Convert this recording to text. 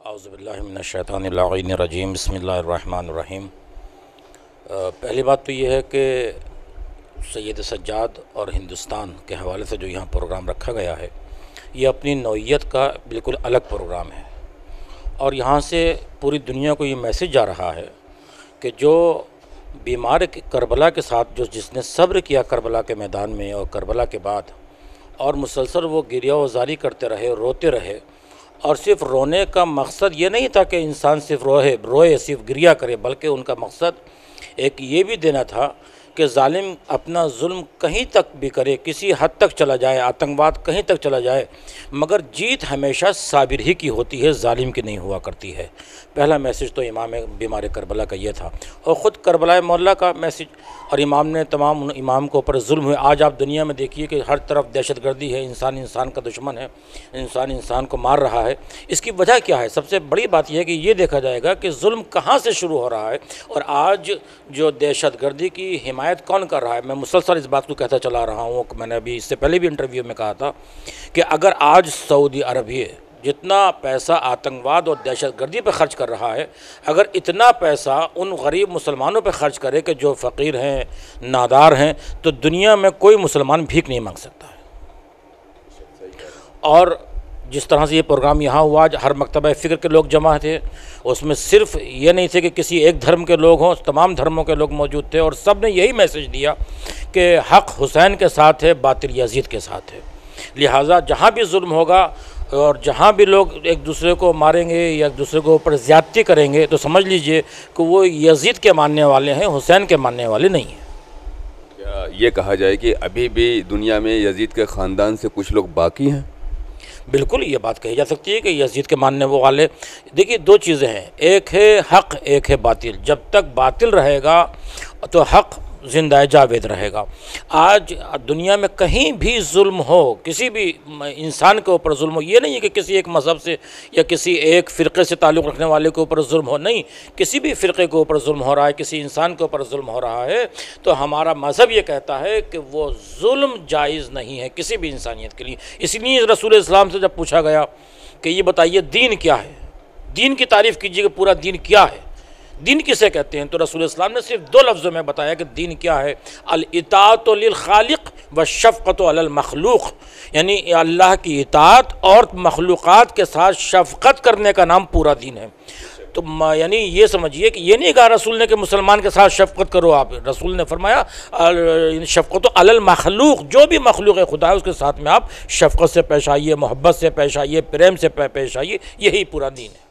اعوذ باللہ من الشیطان اللعین الرجیم بسم اللہ الرحمن الرحیم۔ پہلی بات تو یہ ہے کہ سید سجاد اور ہندوستان کے حوالے سے جو یہاں پروگرام رکھا گیا ہے یہ اپنی نوعیت کا بالکل الگ پروگرام ہے، اور یہاں سے پوری دنیا کو یہ میسج جا رہا ہے کہ جو بیمار کربلا کے ساتھ جس نے صبر کیا کربلا کے میدان میں اور کربلا کے بعد، اور مسلسل وہ گریہ وزاری کرتے رہے، روتے رہے، اور صرف رونے کا مقصد یہ نہیں تھا کہ انسان صرف روئے صرف گریہ کرے، بلکہ ان کا مقصد ایک یہ بھی دینا تھا کہ ظالم اپنا ظلم کہیں تک بھی کرے، کسی حد تک چلا جائے، آتنکواد کہیں تک چلا جائے، مگر جیت ہمیشہ صابر ہی کی ہوتی ہے، ظالم کی نہیں ہوا کرتی ہے۔ پہلا میسج تو امام بیمار کربلا کا یہ تھا، اور خود کربلا معلیٰ کا میسج، اور امام نے تمام امام کو اوپر ظلم ہوئے۔ آج آپ دنیا میں دیکھیے کہ ہر طرف دہشت گردی ہے، انسان انسان کا دشمن ہے، انسان انسان کو مار رہا ہے۔ اس کی وجہ کیا ہے؟ سب سے بڑی بات یہ ہے کہ یہ دیکھا جائے گا کہ ظلم کہاں سے شروع ہو رہا ہے، اور آج جو دہشت گردی کی حمایت کون کر رہا ہے۔ میں مسلسل اس بات کو کہتا چلا رہا ہوں کہ میں نے ابھی اس سے پہلے بھی انٹرویو میں کہا تھا کہ اگر آج سعودی عربیہ جتنا پیسہ آتنکواد اور دہشت گردی پہ خرچ کر رہا ہے، اگر اتنا پیسہ ان غریب مسلمانوں پہ خرچ کرے کہ جو فقیر ہیں، نادار ہیں، تو دنیا میں کوئی مسلمان بھیک نہیں مانگ سکتا ہے۔ اور جس طرح سے یہ پروگرام یہاں ہوا، ہر مکتبہ فکر کے لوگ جمع تھے، اس میں صرف یہ نہیں تھے کہ کسی ایک دھرم کے لوگ ہوں، تمام دھرموں کے لوگ موجود تھے، اور سب نے یہی میسج دیا کہ حق حسین کے ساتھ ہے، باطل یزید کے ساتھ ہے۔ لہٰذا جہاں بھی ظلم ہوگا اور جہاں بھی لوگ ایک دوسرے کو ماریں گے یا ایک دوسرے کو اوپر زیادتی کریں گے، تو سمجھ لیجئے کہ وہ یزید کے ماننے والے ہیں، حسین کے ماننے والے نہیں ہیں۔ کیا یہ کہا جائے کہ ابھی بھی دنیا میں یزید کے خاندان سے کچھ لوگ باقی ہیں؟ بالکل یہ بات کہی جا سکتی ہے کہ یزید کے ماننے والے، دیکھیے دو چیزیں ہیں، ایک ہے حق، ایک ہے باطل۔ جب تک باطل رہے گا تو حق زندہ جاوید رہے گا۔ آج دنیا میں کہیں بھی ظلم ہو، کسی بھی انسان کے اوپر ظلم ہو، یہ نہیں ہے کہ کسی ایک مذہب سے یا کسی ایک فرقے سے تعلق رکھنے والے کے اوپر ظلم ہو، نہیں، کسی بھی فرقے کے اوپر ظلم ہو رہا ہے، کسی انسان کے اوپر ظلم ہو رہا ہے، تو ہمارا مذہب یہ کہتا ہے کہ وہ ظلم جائز نہیں ہے کسی بھی انسانیت کے لیے۔ اس لیے رسول اسلام سے جب پوچھا گیا کہ یہ بتائیے دین کیا ہے، دین کی تعریف کیجیے کہ پورا دین کیا ہے، دین کسے کہتے ہیں، تو رسول اسلام نے صرف دو لفظوں میں بتایا کہ دین کیا ہے، الاطاعت للخالق والشفقۃ علی المخلوق، یعنی اللہ کی اطاعت اور مخلوقات کے ساتھ شفقت کرنے کا نام پورا دین ہے۔ تو یعنی یہ سمجھیے کہ یہ نہیں کہا رسول نے کہ مسلمان کے ساتھ شفقت کرو، آپ رسول نے فرمایا شفقت علی المخلوق، جو بھی مخلوق خدا ہے اس کے ساتھ میں آپ شفقت سے پیش آئیے، محبت سے پیش آئیے، پریم سے پیش آئیے، یہی پورا دین ہے۔